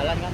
jalan kan?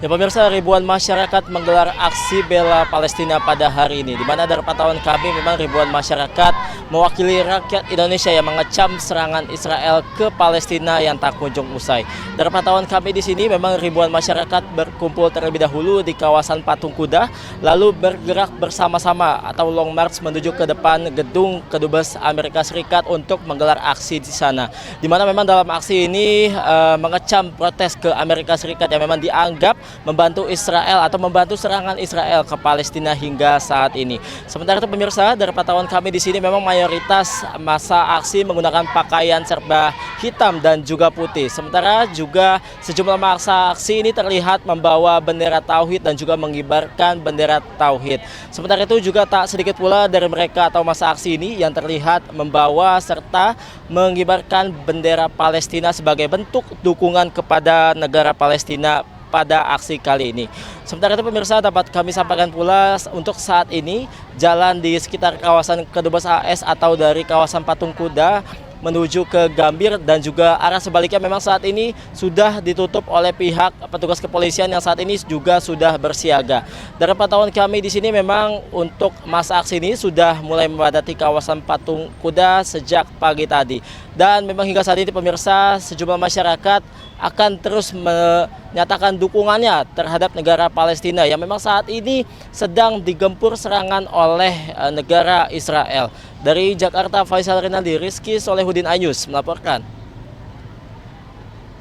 Ya pemirsa, ribuan masyarakat menggelar aksi bela Palestina pada hari ini, di mana dari pantauan kami memang ribuan masyarakat mewakili rakyat Indonesia yang mengecam serangan Israel ke Palestina yang tak kunjung usai. Dari pantauan kami di sini memang ribuan masyarakat berkumpul terlebih dahulu di kawasan Patung Kuda, lalu bergerak bersama-sama atau long march menuju ke depan gedung Kedubes Amerika Serikat untuk menggelar aksi di sana. Di mana memang dalam aksi ini mengecam protes ke Amerika Serikat yang memang dianggap membantu Israel atau membantu serangan Israel ke Palestina hingga saat ini. Sementara itu pemirsa, dari pantauan kami di sini memang mayoritas masa aksi menggunakan pakaian serba hitam dan juga putih. Sementara juga sejumlah masa aksi ini terlihat membawa bendera tauhid dan juga mengibarkan bendera tauhid. Sementara itu juga tak sedikit pula dari mereka atau masa aksi ini yang terlihat membawa serta mengibarkan bendera Palestina sebagai bentuk dukungan kepada negara Palestina pada aksi kali ini. Sementara itu pemirsa, dapat kami sampaikan pula untuk saat ini jalan di sekitar kawasan Kedubes AS atau dari kawasan Patung Kuda menuju ke Gambir dan juga arah sebaliknya memang saat ini sudah ditutup oleh pihak petugas kepolisian yang saat ini juga sudah bersiaga. Dari pantauan kami di sini memang untuk masa aksi ini sudah mulai memadati kawasan Patung Kuda sejak pagi tadi. Dan memang hingga saat ini pemirsa, sejumlah masyarakat akan terus menyatakan dukungannya terhadap negara Palestina yang memang saat ini sedang digempur serangan oleh negara Israel. Dari Jakarta, Faisal Rinaldi, Rizky Solehudin Ayus melaporkan.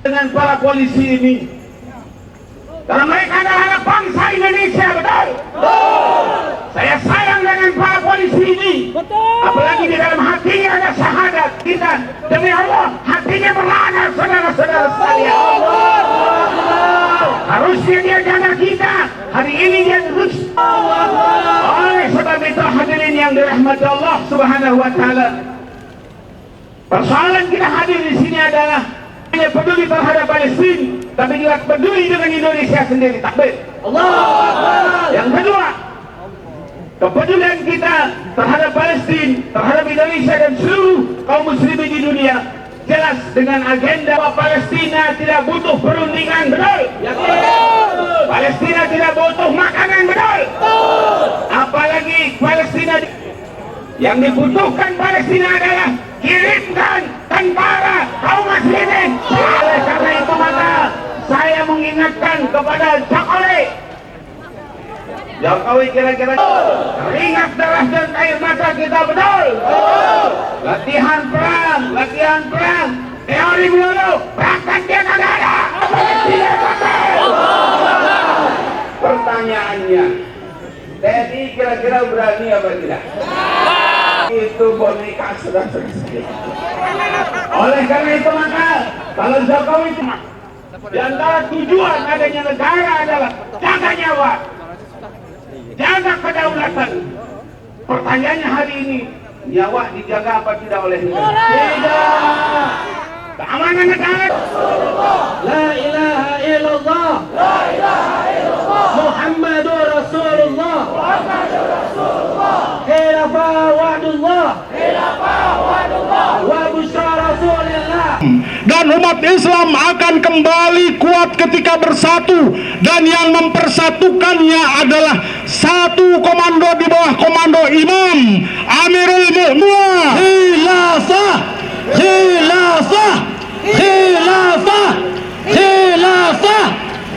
Dengan para polisi ini, karena mereka adalah anak bangsa Indonesia, betul? Betul. Saya sayang dengan para polisi ini. Betul. Apalagi di dalam hatinya ada syahadat. Kita demi Allah, hatinya berlana, saudara-saudara sekalian. Harusnya dia jaga kita. Hari ini dia terus. Oleh sebab itu hadirin yang dirahmati Allah Subhanahu wa taala. Persoalan kita hadir di sini adalah hanya peduli terhadap Palestina, tapi juga peduli dengan Indonesia sendiri. Takbir. Allah. Yang kedua, kepedulian kita terhadap Palestina, terhadap Indonesia dan seluruh kaum muslimin di dunia jelas dengan agenda bahwa Palestina tidak butuh perundingan, betul? Palestina tidak butuh makanan, betul? Apalagi Palestina, yang dibutuhkan Palestina adalah kirimkan tentara kaum muslimin. Oleh karena itu maka saya mengingatkan kepada Jokowi kira-kira keringat darah dan air mata kita, betul? Latihan perang, teori dulu, berangkat dia kagak ada. Pertanyaannya, TNI kira-kira berani apa tidak? Itu boneka sudah selesai. Oleh karena itu maka kalau Jokowi itu di antara tujuan adanya negara adalah jaga nyawa, jaga kedaulatan. Pertanyaannya hari ini, nyawa dijaga apa tidak oleh negara? Tidak. Keamanan negara. La ilaha illallah. La ilaha illallah. Muhammadur Rasulullah. Muhammadur Rasulullah. Dan umat Islam akan kembali kuat ketika bersatu, dan yang mempersatukannya adalah satu komando di bawah komando Imam Amirul Mu'minin. Khilafah, khilafah, khilafah, khilafah,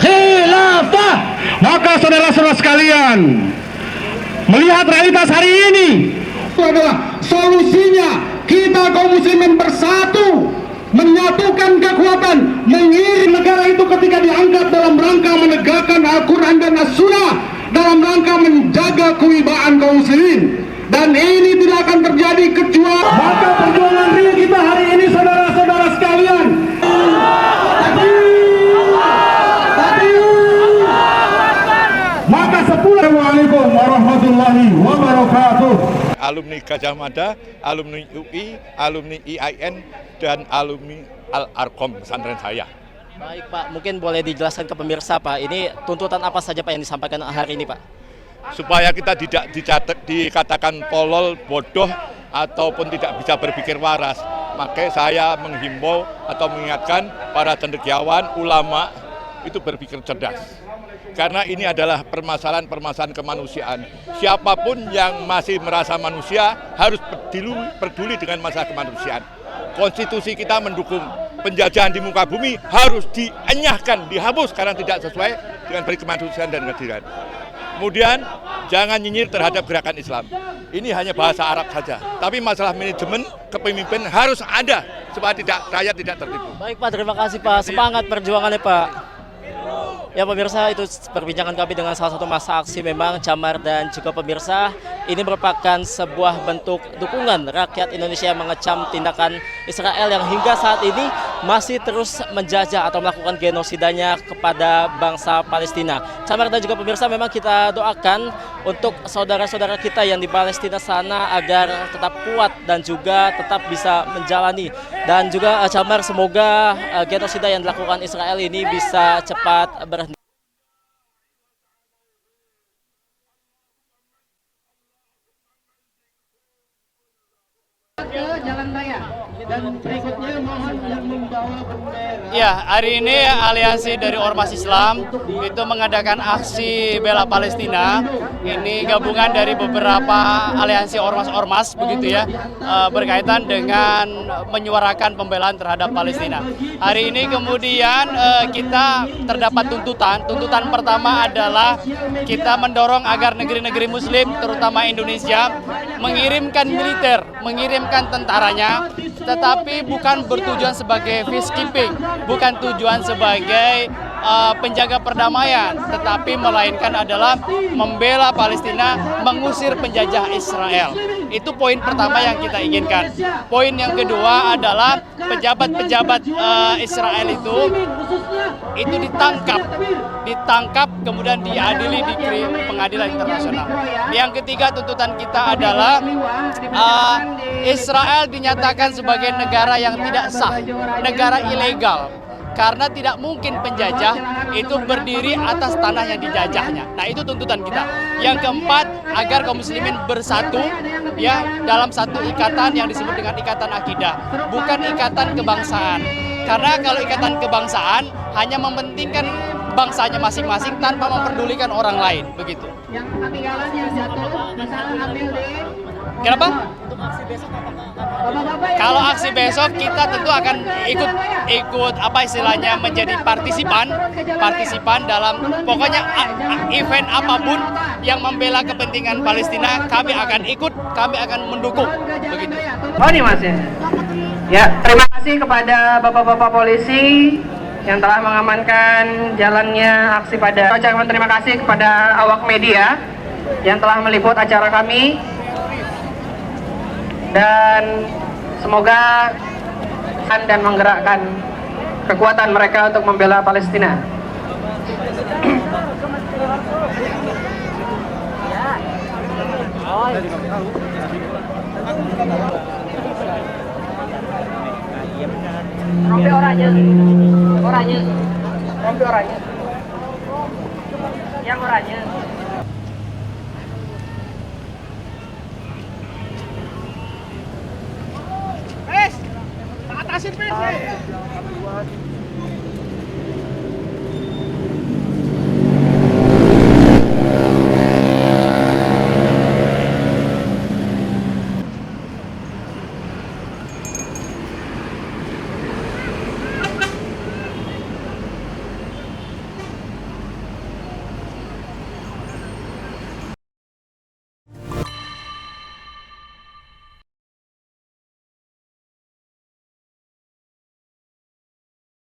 khilafah. Maka saudara-saudara sekalian, melihat realitas hari ini, itu adalah solusinya kita kaum muslimin bersatu, menyatukan kekuatan, mengirim negara itu ketika diangkat dalam rangka menegakkan Al-Quran dan As-Sunnah, dalam rangka menjaga kewibawaan kaum muslimin. Dan ini tidak akan terjadi kecuali maka perjuangan real kita hari ini, saudara-saudara sekalian. Maka Assalamualaikum warahmatullahi wabarakatuh. Alumni Gajah Mada, alumni UI, alumni IAIN, dan alumni Al-Arqam pesantren saya. Baik Pak, mungkin boleh dijelaskan ke pemirsa Pak, ini tuntutan apa saja Pak yang disampaikan hari ini Pak? Supaya kita tidak dikatakan tolol, bodoh, ataupun tidak bisa berpikir waras. Maka saya menghimbau atau mengingatkan para cendekiawan, ulama, itu berpikir cerdas. Karena ini adalah permasalahan-permasalahan kemanusiaan. Siapapun yang masih merasa manusia harus peduli dengan masalah kemanusiaan. Konstitusi kita mendukung penjajahan di muka bumi harus dienyahkan, dihapus karena tidak sesuai dengan prinsip kemanusiaan dan keadilan. Kemudian jangan nyinyir terhadap gerakan Islam. Ini hanya bahasa Arab saja. Tapi masalah manajemen kepemimpinan harus ada supaya rakyat tidak tertipu. Baik Pak, terima kasih Pak. Semangat perjuangannya Pak. Ya pemirsa, itu perbincangan kami dengan salah satu massa aksi memang Camar dan juga pemirsa. Ini merupakan sebuah bentuk dukungan rakyat Indonesia yang mengecam tindakan Israel yang hingga saat ini masih terus menjajah atau melakukan genosidanya kepada bangsa Palestina. Camar dan juga pemirsa, memang kita doakan untuk saudara-saudara kita yang di Palestina sana agar tetap kuat dan juga tetap bisa menjalani. Dan juga Camar, semoga genosida yang dilakukan Israel ini bisa cepat berhenti. Jalan raya dan berikutnya mohon yang membawa bendera. Ya, hari ini aliansi dari Ormas Islam itu mengadakan aksi bela Palestina. Ini gabungan dari beberapa aliansi ormas-ormas begitu ya, berkaitan dengan menyuarakan pembelaan terhadap Palestina. Hari ini kemudian kita terdapat tuntutan. Tuntutan pertama adalah kita mendorong agar negeri-negeri Muslim, terutama Indonesia, mengirimkan militer, mengirimkan tentaranya, tetapi bukan bertujuan sebagai peacekeeping, bukan tujuan sebagai penjaga perdamaian, tetapi melainkan adalah membela Palestina, mengusir penjajah Israel. Itu poin pertama yang kita inginkan. Poin yang kedua adalah pejabat-pejabat Israel itu ditangkap kemudian diadili di pengadilan internasional. Yang ketiga tuntutan kita adalah Israel dinyatakan sebagai negara yang tidak sah, negara ilegal. Karena tidak mungkin penjajah itu berdiri atas tanah yang dijajahnya. Nah, itu tuntutan kita. Yang keempat, agar kaum muslimin bersatu ya dalam satu ikatan yang disebut dengan ikatan akidah, bukan ikatan kebangsaan. Karena kalau ikatan kebangsaan hanya mementingkan bangsanya masing-masing tanpa memperdulikan orang lain, begitu. Yang ketinggalan yang jatuh bisa ambil di. Kenapa? Untuk aksi besok Kalau aksi besok kita tentu akan ikut apa istilahnya menjadi partisipan dalam pokoknya event apapun yang membela kepentingan Palestina, kami akan ikut, kami akan mendukung, begitu. Oh nih Mas ya. Ya, terima kasih kepada Bapak-bapak polisi yang telah mengamankan jalannya aksi pada. Ucapkan terima kasih kepada awak media yang telah meliput acara kami. Dan semoga dan menggerakkan kekuatan mereka untuk membela Palestina. Rompi oranye, rompi oranye, yang oranye. Persib.